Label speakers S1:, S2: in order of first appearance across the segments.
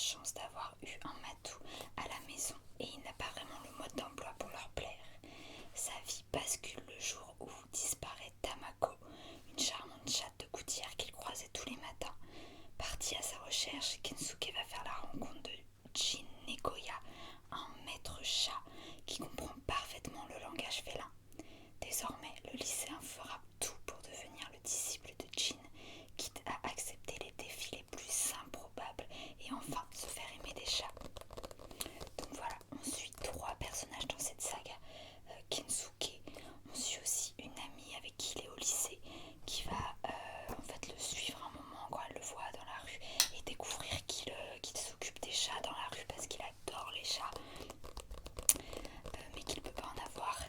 S1: chance d'avoir eu un matou à la maison et il n'a pas vraiment le mode d'emploi pour leur plaire. Sa vie bascule le jour où disparaît Tamako, une charmante chatte de gouttière qu'il croisait tous les matins. Parti à sa recherche, Kensuke va faire la rencontre de Jin Nekoya, un maître chat qui comprend parfaitement le langage félin. Désormais, le lycéen fera tout pour devenir le disciple de Jin, quitte à accepter les défis les plus improbables et enfin se faire aimer des chats. Donc voilà, on suit 3 personnages dans cette saga. Kensuke, on suit aussi une amie avec qui il est au lycée qui va en fait le suivre un moment quand elle le voit dans la rue et découvrir qu'il s'occupe des chats dans la rue parce qu'il adore les chats mais qu'il ne peut pas en avoir.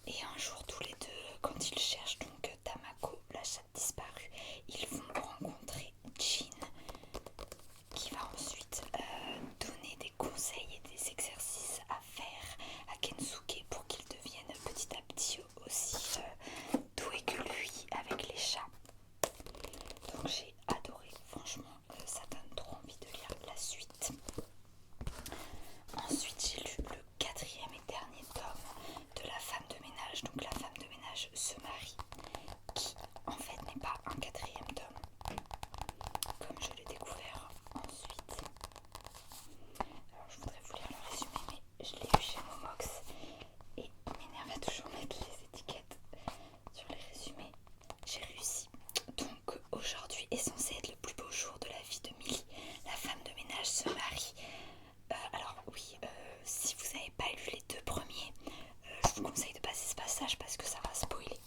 S1: Et un jour tous les deux, quand ils cherchent donc Tamako, la chatte disparue, ils vont rencontrer Jin qui va ensuite donner des conseils et des exercices à faire à Kensuke pour qu'il devienne petit à petit aussi doué que lui avec les chats. Donc j'ai adoré, franchement ça donne trop envie de lire la suite. Ensuite j'ai lu le 4e et dernier tome de La femme de ménage. Donc La femme de ménage se marie, qui en fait n'est pas un 4e tome comme je l'ai découvert ensuite. Alors je voudrais vous lire le résumé mais je l'ai eu chez Momox et il m'énerve à toujours mettre les étiquettes sur les résumés. J'ai réussi. Donc aujourd'hui est censé être le plus beau jour de la vie de Millie. La femme de ménage se marie. Alors oui, si vous n'avez pas lu les 2 premiers, je vous conseille de passer ce passage parce que ça va spoiler.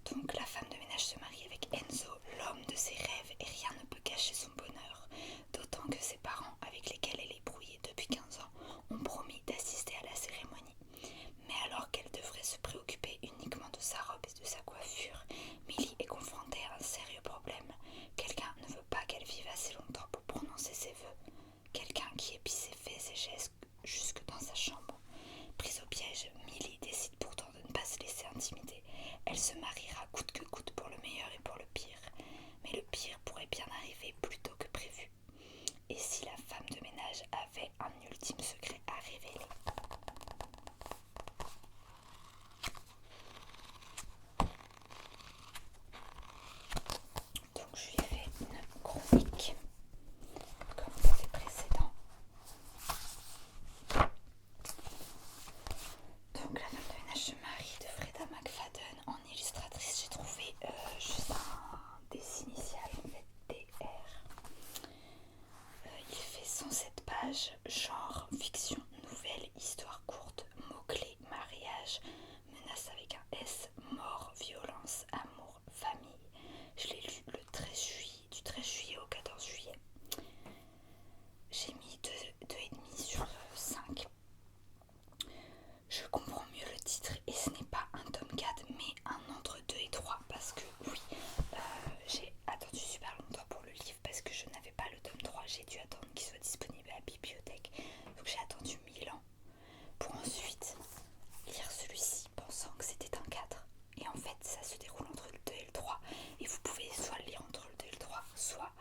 S1: Donc la femme de ménage se marie avec Enzo, l'homme de ses rêves, et rien ne peut cacher son bonheur. D'autant que ses parents, avec lesquels elle est brouillée depuis 15 ans, ont promis d'assister à la cérémonie. Mais alors qu'elle devrait se préoccuper uniquement de sa robe et de sa coiffure, Millie est confrontée à un sérieux problème. Quelqu'un ne veut pas qu'elle vive assez longtemps pour prononcer ses vœux. Quelqu'un qui épie ses faits et ses gestes jusque dans sa chambre. Prise au piège, Millie décide pourtant de ne pas se laisser intimider. Elle se mariera coûte que coûte pour le meilleur et pour le pire. Mais le pire pourrait bien arriver plus tôt que prévu. Et si la femme de ménage avait un ultime secret à révéler? Donc je lui ai fait une chronique comme pour les précédents. Donc La femme de ménage se marie de Freda McFadden. En illustratrice j'ai trouvé juste des initiales en fait, DR. Il fait 107 pages, genre fiction, nouvelle, histoire courte, mots-clés, mariage, menace avec un S, mort, violence, amour, famille. Je l'ai lu le 13 juillet, du 13 juillet au 14 juillet. J'ai mis 2,5 sur 5. Je comprends mieux le titre et ce n'est pas un tome 4 mais un entre 2 et 3 parce que oui, j'ai attendu super longtemps pour le livre parce que je n'avais pas le tome 3, j'ai dû attendre qu'il soit disponible à la bibliothèque. Donc j'ai attendu 1000 ans pour ensuite lire celui-ci pensant que c'était un 4. Et en fait ça se déroule entre le 2 et le 3 et vous pouvez soit le lire entre le 2 et le 3 soit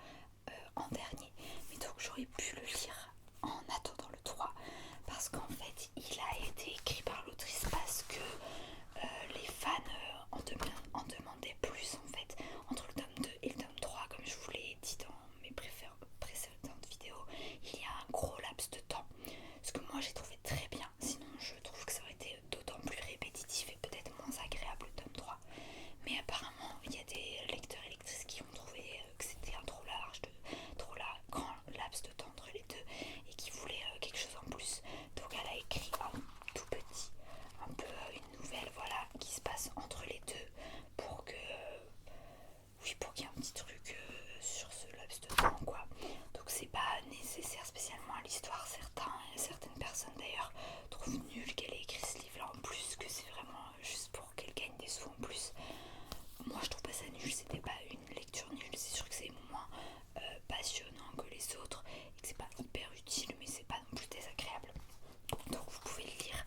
S1: en dernier. Mais donc j'aurais pu le lire en attendant le 3 parce qu'en fait il a été écrit par l'autrice parce que les fans en demandaient plus en fait entre le tome 2 et le tome 3. Comme je vous l'ai dit dans mes précédentes vidéos, il y a un gros laps de temps, ce que moi j'ai trouvé très bien, sinon je trouve que ça aurait été d'autant plus répétitif et peut-être moins agréable le tome 3. Mais apparemment il y a des lecteurs et lectrices qui ont trouvé que c'était un trop grand laps de temps entre les deux et qui voulaient quelque chose en plus. Donc elle a écrit un tout petit, un peu une nouvelle voilà qui se passe entre les deux pour que pour qu'il y ait un petit truc sur ce laps de temps quoi. Donc c'est pas nécessaire spécialement à l'histoire. Certaines personnes d'ailleurs trouvent nul qu'elle ait écrit ce livre là en plus, que c'est vraiment juste pour qu'elle gagne des sous en plus. Moi je trouve pas ça nul, c'était pas une lecture nulle, c'est sûr que c'est moins passionnant que les autres et que c'est pas hyper utile mais c'est pas non plus désagréable. Donc vous pouvez le lire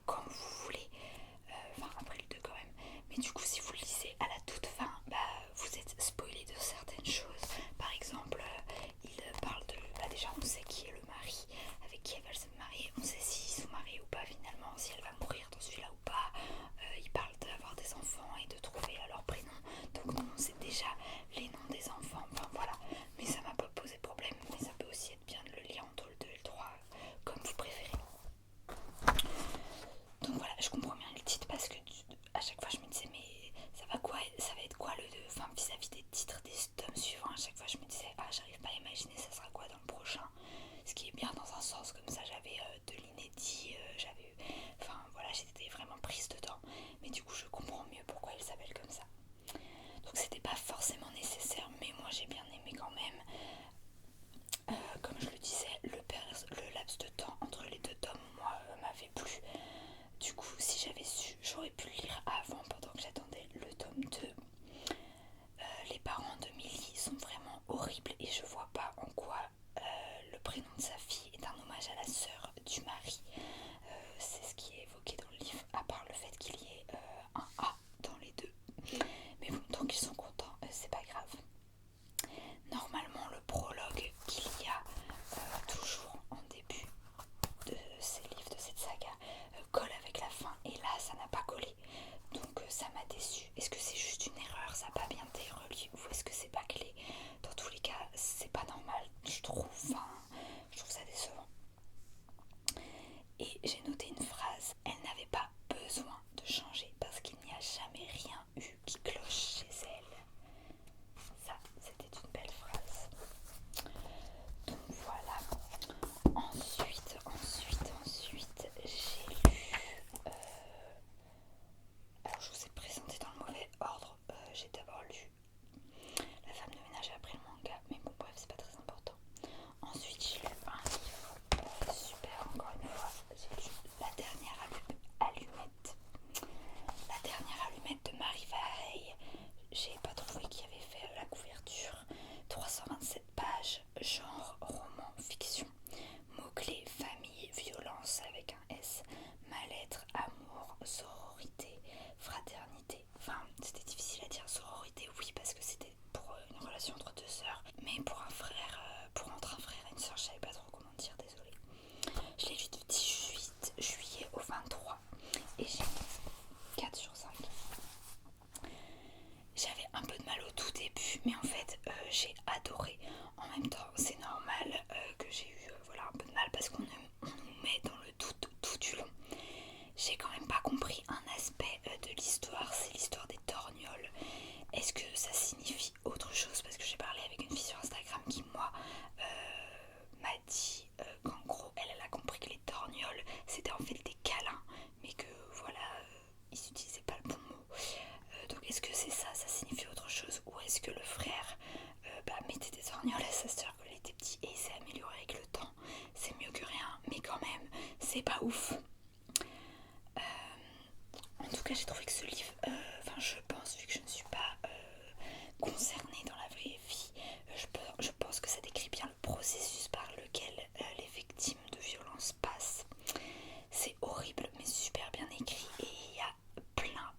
S1: quand vous voulez, enfin après le 2 quand même. Mais du coup si vous le lisez à la toute fin, vous êtes spoilé de certaines choses. Par exemple il parle de, déjà on sait qui est le j'aurais pu le lire avant pendant que j'attendais le tome 2. Les parents de Millie sont vraiment horribles et je vois pas en quoi le prénom de sa fille est un hommage à la sœur du mari. C'est ce qui est évoqué dans le livre, à part le fait qu'il y ait un A dans les deux. Mais bon, tant qu'ils sont contents, c'est pas grave. Normalement, le prologue qu'il y a toujours en début de ces livres, de cette saga, colle avec la fin, et là ça n'a pas collé, donc ça m'a déçue. Est-ce que c'est juste une erreur, ça n'a pas bien été relié, ou est-ce que c'est bâclé? Dans tous les cas, c'est pas normal, je trouve ça décevant. Et j'ai noté une phrase: elle n'avait pas besoin de changer parce qu'il n'y a jamais rien eu qui cloche chez elle. Ça, c'était une belle phrase. Donc voilà. Ensuite, j'ai lu... alors je vous ai présenté dans le mauvais ordre. J'ai d'abord lu La femme de ménage et après le manga. Mais bon bref, c'est pas très important. Ensuite j'ai lu un livre super, encore une fois. J'ai lu La dernière allumette. La dernière allumette de Marie Vareille. J'ai pas trouvé qui avait fait la couverture. 327 pages, genre roman fiction. Mots-clés: famille, violence avec un S, mal-être, amour, sororité, fraternité. Enfin, c'était difficile à dire. Sororité, oui, parce que c'était pour une relation entre deux sœurs. Mais pour un frère, entre un frère et une sœur, je savais pas trop comment dire, désolée. Je l'ai lu du 18 juillet au 23 et j'ai mis 4 sur 5. J'avais un peu de mal au tout début, mais en fait j'ai adoré. En même temps, c'est normal que j'ai eu un peu de mal parce qu'on nous met dans le doute tout du long. J'ai quand même pas compris un aspect de l'histoire, c'est l'histoire des torgnoles. Est-ce que ça signifie autre chose? Parce que j'ai parlé avec une fille sur Instagram qui, moi, m'a dit qu'en gros, elle a compris que les torgnoles c'était en fait des câlins, mais que voilà, ils n'utilisaient pas le bon mot. Donc est-ce que c'est ça, ça signifie autre chose, ou est-ce que le frère mettait des torgnoles à sa soeur quand elle était petite et il s'est amélioré avec le temps? C'est mieux que rien, mais quand même, c'est pas ouf. En tout cas, j'ai trouvé que ce livre, je pense, vu que je ne suis pas concernée dans la vraie vie, je pense que ça décrit bien le processus par lequel les victimes de violences passent. C'est horrible, mais super bien écrit, et il y a plein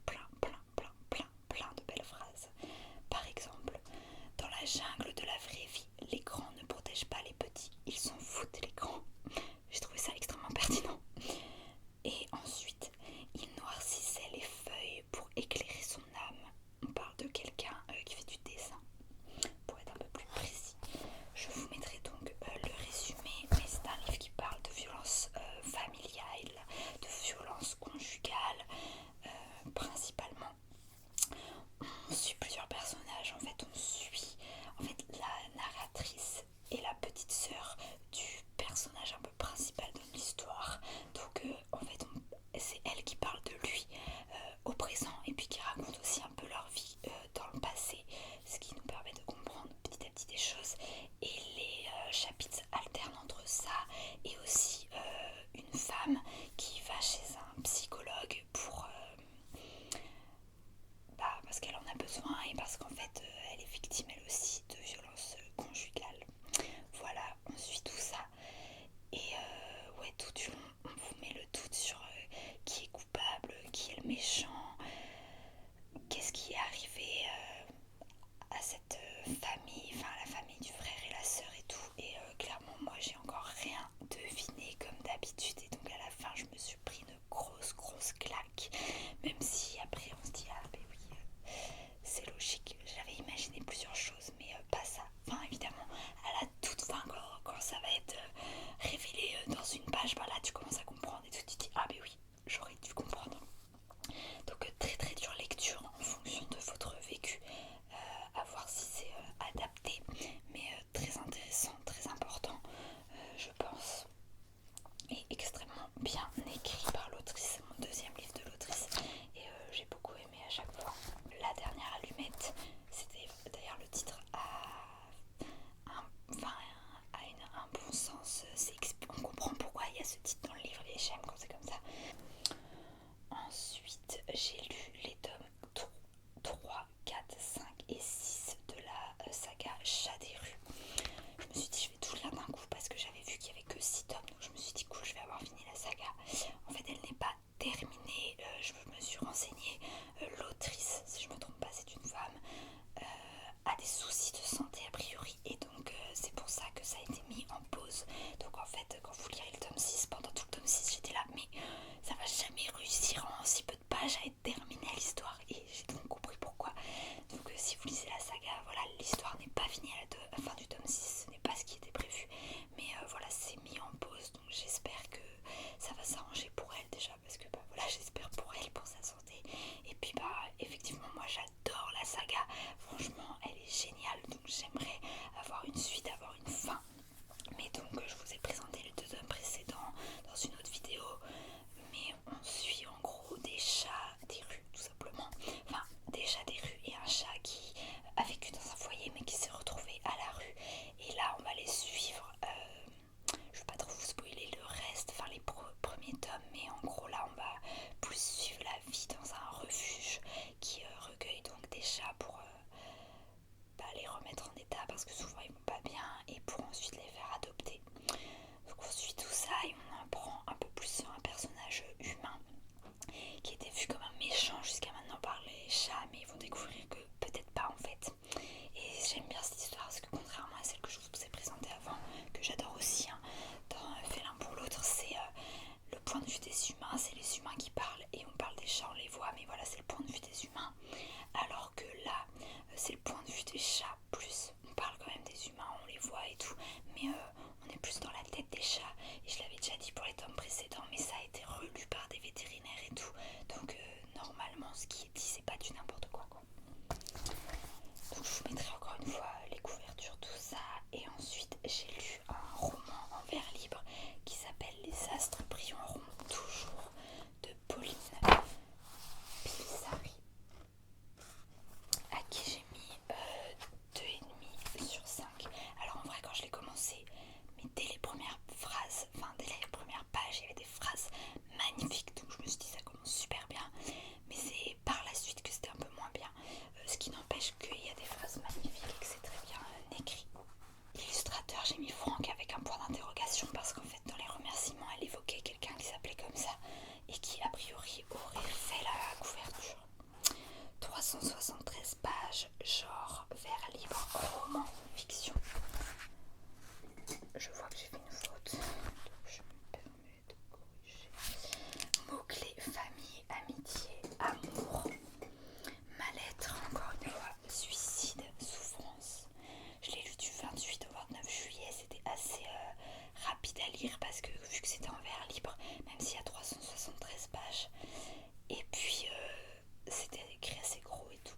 S1: de belles phrases. Par exemple: dans la jungle de la vraie vie, les grands ne protègent pas les petits, ils s'en foutent les grands. J'ai trouvé ça extrêmement pertinent. fait quand vous lirez le tome 6, pendant tout le tome 6 j'étais là mais ça va jamais réussir en si peu de pages à être terminé l'histoire, et j'ai donc compris pourquoi. Donc si vous lisez la saga, voilà, l'histoire n'est pas finie à la fin du tome 6, ce n'est pas ce qui était prévu, mais voilà, c'est mis en pause, donc j'espère que ça va s'arranger pour elle déjà, parce que bah voilà, j'espère pour elle, pour sa santé, et puis bah effectivement moi j'adore la saga, franchement elle est géniale, donc j'aimerais avoir une suite, avoir une fin. Mais donc je vous ai présenté les 2 tomes précédents dans une autre vidéo, mais on suit en gros des chats des rues tout simplement, enfin des chats des rues et un chat qui a vécu dans un foyer mais qui s'est retrouvé à la rue, et là on va les suivre, je vais pas trop vous spoiler le reste, enfin les premiers tomes, mais en gros là on va plus suivre la vie dans un refuge qui recueille donc des chats pour les remettre en état parce que souvent ils vont pas bien, et pour ensuite les faire adopter. Donc on suit tout ça et on apprend un peu plus sur un personnage humain qui était vu comme un méchant jusqu'à maintenant par les chats, mais ils vont découvrir que peut-être pas en fait. Et j'aime bien cette histoire parce que contrairement à celle que je vous ai présentée avant, que j'adore aussi hein, dans Félin pour l'autre, c'est le point de vue des humains, c'est les humains qui parlent, et on parle des chats, on les voit, mais voilà, c'est le point de vue des humains. Alors que là, c'est le point de vue des chats, plus on parle quand même des humains, on les voit et tout, mais on est plus dans la tête des chats. Et je l'avais déjà dit pour les tomes précédents, mais ça a été relu par des vétérinaires et tout, donc normalement ce qui est dit c'est pas du n'importe quoi. Donc je vous mettrai encore une fois les couvertures, tout ça, et ensuite j'ai lu un roman en vers libre qui s'appelle Les astres brilleront toujours, de Pauline Pélissari, à qui j'ai mis 2,5 sur 5. Alors en vrai quand je l'ai commencé, mais dès les premières phrases, enfin dès les premières pages, il y avait des phrases magnifiques, donc je me suis dit ça commence super bien, mais c'est par la suite que c'était un peu moins bien, ce qui n'empêche qu'il y a des phrases magnifiques et que c'est très bien écrit. Illustrateur, j'ai mis Franck avec un point d'interrogation parce qu'en fait dans les remerciements elle évoquait quelqu'un qui s'appelait comme ça et qui a priori aurait fait la couverture. 373 pages, genre vers libre, roman, fiction. Je vois que j'ai fait une faute, donc je me permets de corriger. Mots-clés, famille, amitié, amour, mal-être, encore une fois, suicide, souffrance. Je l'ai lu du 28 au 29 juillet, c'était assez rapide à lire parce que vu que c'était en vers libre, même s'il y a 373 pages, et puis c'était écrit assez gros et tout.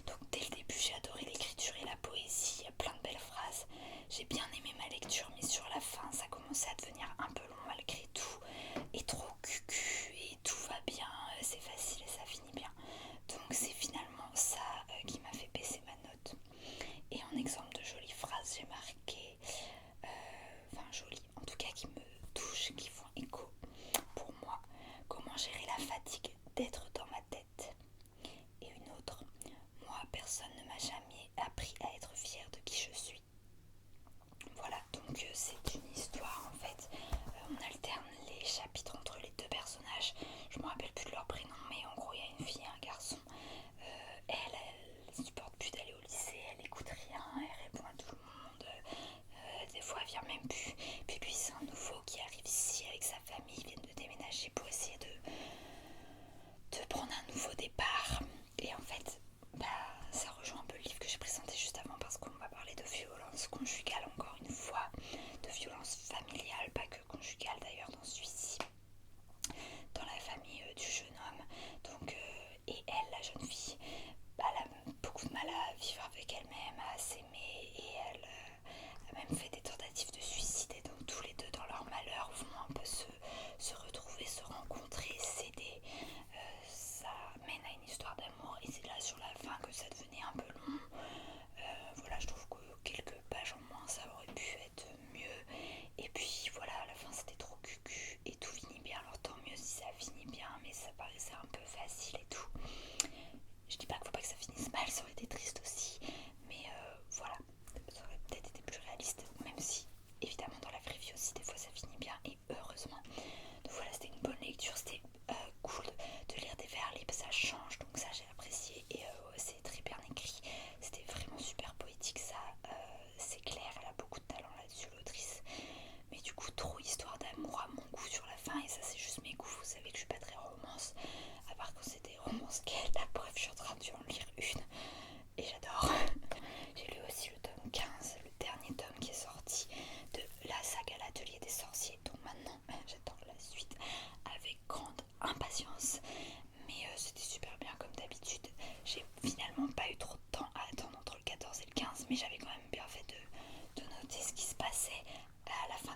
S1: Donc dès le début j'ai adoré l'écriture et la poésie, il y a plein de belles phrases. J'ai bien aimé ma lecture, mais sur la fin ça commençait à devenir un peu long malgré tout, et trop cucu, et tout va bien, c'est facile et ça finit bien. Donc c'est finalement ça qui m'a fait baisser ma note. Et en exemple de jolies phrases, j'ai marqué, enfin jolies, en tout cas qui me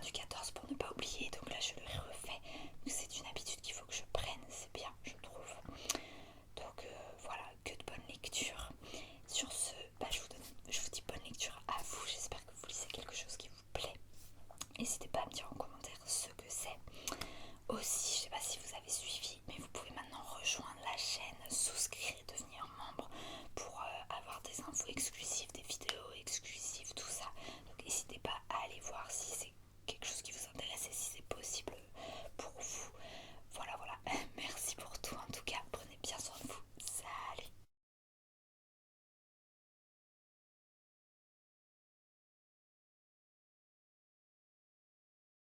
S1: du 14 pour ne pas oublier, donc là je le refais. C'est une habitude qu'il faut que je prenne, c'est bien je trouve. Donc voilà, que de bonne lecture. Sur ce, je vous dis bonne lecture à vous, j'espère que vous lisez quelque chose qui vous plaît. N'hésitez pas à me dire en commentaire ce que c'est. Aussi, je sais pas si vous avez suivi, mais vous pouvez maintenant rejoindre la chaîne, souscrire